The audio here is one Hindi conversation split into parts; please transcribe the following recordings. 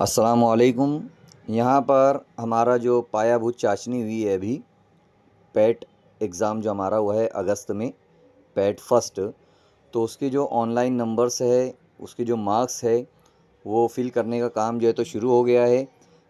अस्सलामुअलैकुम। यहाँ पर हमारा जो पायाभूत चाशनी हुई है अभी, पैट एग्ज़ाम जो हमारा हुआ है अगस्त में, पैट फर्स्ट, तो उसके जो ऑनलाइन नंबर्स है, उसके जो मार्क्स है, वो फिल करने का काम जो है तो शुरू हो गया है।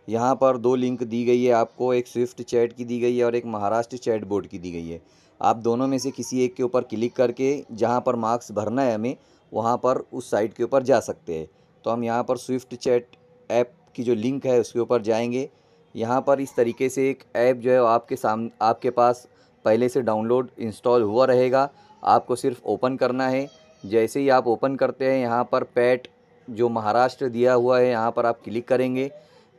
यहाँ पर 2 लिंक दी गई है आपको, एक स्विफ्ट चैट की दी गई है और एक महाराष्ट्र चैट बोर्ड की दी गई है। आप दोनों में से किसी एक के ऊपर क्लिक करके जहाँ पर मार्क्स भरना है हमें, वहाँ पर उस साइट के ऊपर जा सकते हैं। तो हम यहाँ पर स्विफ्ट चैट ऐप की जो लिंक है उसके ऊपर जाएंगे। यहाँ पर इस तरीके से एक ऐप जो है वो आपके पास पहले से डाउनलोड इंस्टॉल हुआ रहेगा। आपको सिर्फ ओपन करना है। जैसे ही आप ओपन करते हैं, यहाँ पर पैट जो महाराष्ट्र दिया हुआ है, यहाँ पर आप क्लिक करेंगे।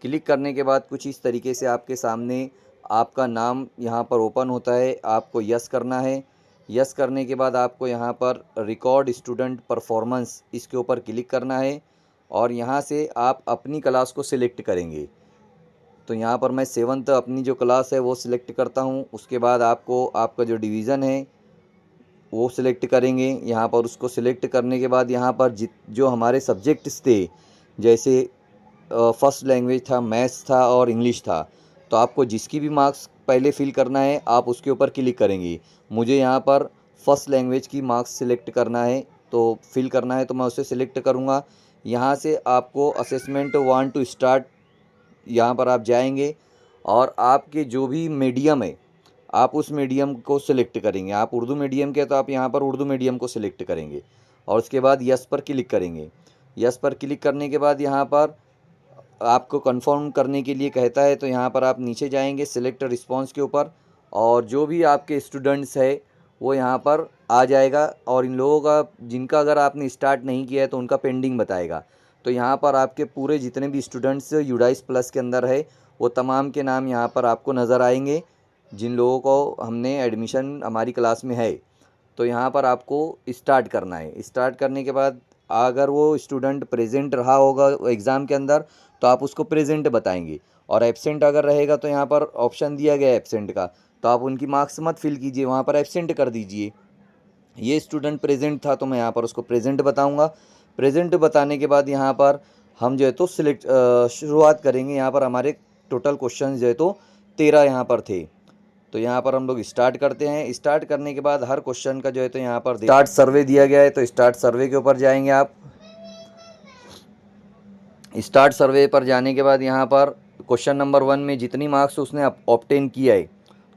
क्लिक करने के बाद कुछ इस तरीके से आपके सामने आपका नाम यहाँ पर ओपन होता है। आपको यस करना है। यस करने के बाद आपको यहाँ पर रिकॉर्ड स्टूडेंट परफॉर्मेंस, इसके ऊपर क्लिक करना है और यहाँ से आप अपनी क्लास को सिलेक्ट करेंगे। तो यहाँ पर मैं 7th अपनी जो क्लास है वो सिलेक्ट करता हूँ। उसके बाद आपको आपका जो डिवीज़न है वो सिलेक्ट करेंगे। यहाँ पर उसको सिलेक्ट करने के बाद यहाँ पर जो हमारे सब्जेक्ट्स थे, जैसे फर्स्ट लैंग्वेज था, मैथ्स था और इंग्लिश था, तो आपको जिसकी भी मार्क्स पहले फ़िल करना है आप उसके ऊपर क्लिक करेंगे। मुझे यहाँ पर फर्स्ट लैंग्वेज की मार्क्स सिलेक्ट करना है, तो फिल करना है, तो मैं उसे सिलेक्ट करूँगा। यहाँ से आपको असेसमेंट वांट टू स्टार्ट, यहाँ पर आप जाएंगे और आपके जो भी मीडियम है आप उस मीडियम को सिलेक्ट करेंगे। आप उर्दू मीडियम के तो आप यहाँ पर उर्दू मीडियम को सिलेक्ट करेंगे और उसके बाद यस पर क्लिक करेंगे। यस पर क्लिक करने के बाद यहाँ पर आपको कंफर्म करने के लिए कहता है, तो यहाँ पर आप नीचे जाएंगे सिलेक्ट रिस्पांस के ऊपर और जो भी आपके स्टूडेंट्स है वो यहाँ पर आ जाएगा। और इन लोगों का जिनका अगर आपने स्टार्ट नहीं किया है तो उनका पेंडिंग बताएगा। तो यहाँ पर आपके पूरे जितने भी स्टूडेंट्स यूडाइस प्लस के अंदर है वो तमाम के नाम यहाँ पर आपको नज़र आएंगे, जिन लोगों को हमने एडमिशन हमारी क्लास में है। तो यहाँ पर आपको स्टार्ट करना है। स्टार्ट करने के बाद अगर वो स्टूडेंट प्रेजेंट रहा होगा एग्ज़ाम के अंदर तो आप उसको प्रेजेंट बताएंगे, और एब्सेंट अगर रहेगा तो यहाँ पर ऑप्शन दिया गया है एब्सेंट का, तो आप उनकी मार्क्स मत फिल कीजिए, वहाँ पर एब्सेंट कर दीजिए। ये स्टूडेंट प्रेजेंट था तो मैं यहाँ पर उसको प्रेजेंट बताऊँगा। प्रेजेंट बताने के बाद यहाँ पर हम जो है तो शुरुआत करेंगे। यहाँ पर हमारे टोटल क्वेश्चन जो है तो 13 यहाँ पर थे। तो यहाँ पर हम लोग स्टार्ट करते हैं। स्टार्ट करने के बाद हर क्वेश्चन का जो है तो यहाँ पर स्टार्ट सर्वे दिया गया है, तो स्टार्ट सर्वे के ऊपर जाएंगे आप। स्टार्ट सर्वे पर जाने के बाद यहाँ पर क्वेश्चन नंबर 1 में जितनी मार्क्स उसने ऑब्टेन किया है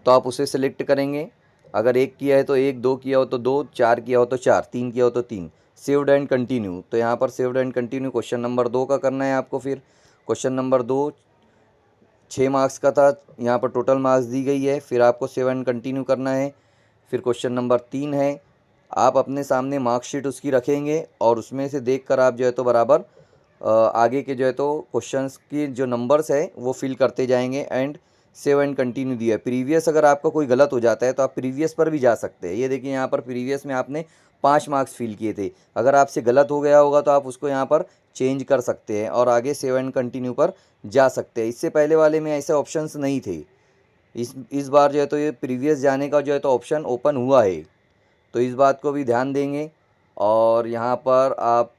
तो आप उसे सिलेक्ट करेंगे। अगर 1 किया है तो 1, 2 किया हो तो 2, 4 किया हो तो 4, 3 किया हो तो 3। सेव्ड एंड कंटिन्यू, तो यहाँ पर saved and continue question number 2 का करना है आपको। फिर क्वेश्चन नंबर 2 6 मार्क्स का था, यहाँ पर टोटल मार्क्स दी गई है, फिर आपको 7 कंटिन्यू करना है। फिर क्वेश्चन नंबर 3 है, आप अपने सामने मार्कशीट उसकी रखेंगे और उसमें से देखकर आप जो है तो बराबर आगे के जो है तो क्वेश्चंस की जो नंबर्स है वो फिल करते जाएंगे। एंड 7 कंटिन्यू दिया है। प्रीवियस अगर आपका कोई गलत हो जाता है तो आप प्रीवियस पर भी जा सकते हैं। ये देखिए यहाँ पर प्रीवियस में आपने 5 मार्क्स फिल किए थे, अगर आपसे गलत हो गया होगा तो आप उसको यहाँ पर चेंज कर सकते हैं और आगे 7 कंटिन्यू पर जा सकते हैं। इससे पहले वाले में ऐसे ऑप्शंस नहीं थे। इस बार जो है तो ये प्रीवियस जाने का जो है तो ऑप्शन ओपन हुआ है, तो इस बात को भी ध्यान देंगे। और यहाँ पर आप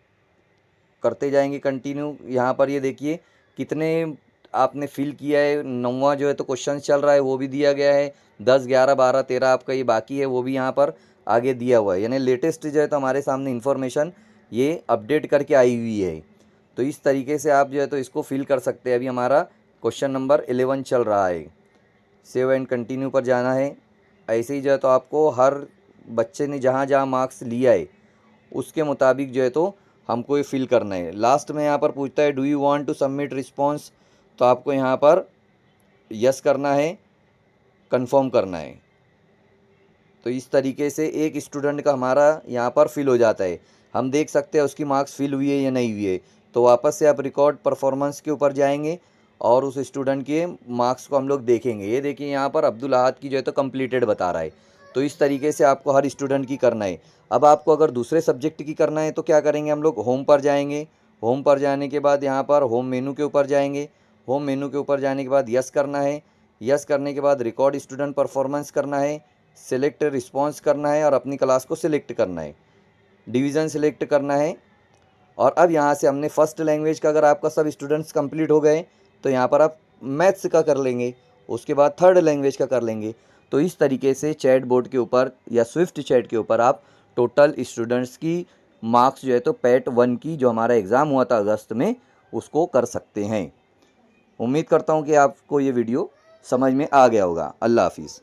करते जाएंगे कंटिन्यू। यहाँ पर ये देखिए कितने आपने फिल किया है। 9वां जो है तो क्वेश्चन चल रहा है वो भी दिया गया है। 10, 11, 12, 13 आपका ये बाकी है वो भी यहाँ पर आगे दिया हुआ है। यानी लेटेस्ट जो है तो हमारे सामने इन्फॉर्मेशन ये अपडेट करके आई हुई है। तो इस तरीके से आप जो है तो इसको फिल कर सकते हैं। अभी हमारा क्वेश्चन नंबर 11 चल रहा है। सेव एंड कंटिन्यू पर जाना है। ऐसे ही जो है तो आपको हर बच्चे ने जहाँ जहाँ मार्क्स लिया है उसके मुताबिक जो है तो हमको ये फिल करना है। लास्ट में यहाँ पर पूछता है do you want to submit response, तो आपको यहाँ पर यस करना है, कंफर्म करना है। तो इस तरीके से एक स्टूडेंट का हमारा यहाँ पर फिल हो जाता है। हम देख सकते हैं उसकी मार्क्स फिल हुई है या नहीं हुई है। तो वापस से आप रिकॉर्ड परफॉर्मेंस के ऊपर जाएंगे और उस स्टूडेंट के मार्क्स को हम लोग देखेंगे। ये देखिए यहाँ पर अब्दुल अहद की जो है तो कंप्लीटेड बता रहा है। तो इस तरीके से आपको हर स्टूडेंट की करना है। अब आपको अगर दूसरे सब्जेक्ट की करना है तो क्या करेंगे, हम लोग होम पर जाएंगे। होम पर जाने के बाद यहाँ पर होम मेनू के ऊपर जाएंगे। होम मेनू के ऊपर जाने के बाद यस करना है। यस करने के बाद रिकॉर्ड स्टूडेंट परफॉर्मेंस करना है, सेलेक्ट रिस्पॉन्स करना है और अपनी क्लास को सिलेक्ट करना है। डिवीज़न सिलेक्ट करना है और अब यहाँ से हमने फर्स्ट लैंग्वेज का अगर आपका सब स्टूडेंट्स कंप्लीट हो गए तो यहाँ पर आप मैथ्स का कर लेंगे, उसके बाद थर्ड लैंग्वेज का कर लेंगे। तो इस तरीके से चैट बोर्ड के ऊपर या स्विफ्ट चैट के ऊपर आप टोटल स्टूडेंट्स की मार्क्स जो है तो पैट 1 की जो हमारा एग्ज़ाम हुआ था अगस्त में उसको कर सकते हैं। उम्मीद करता हूँ कि आपको ये वीडियो समझ में आ गया होगा। अल्लाह हाफिज़।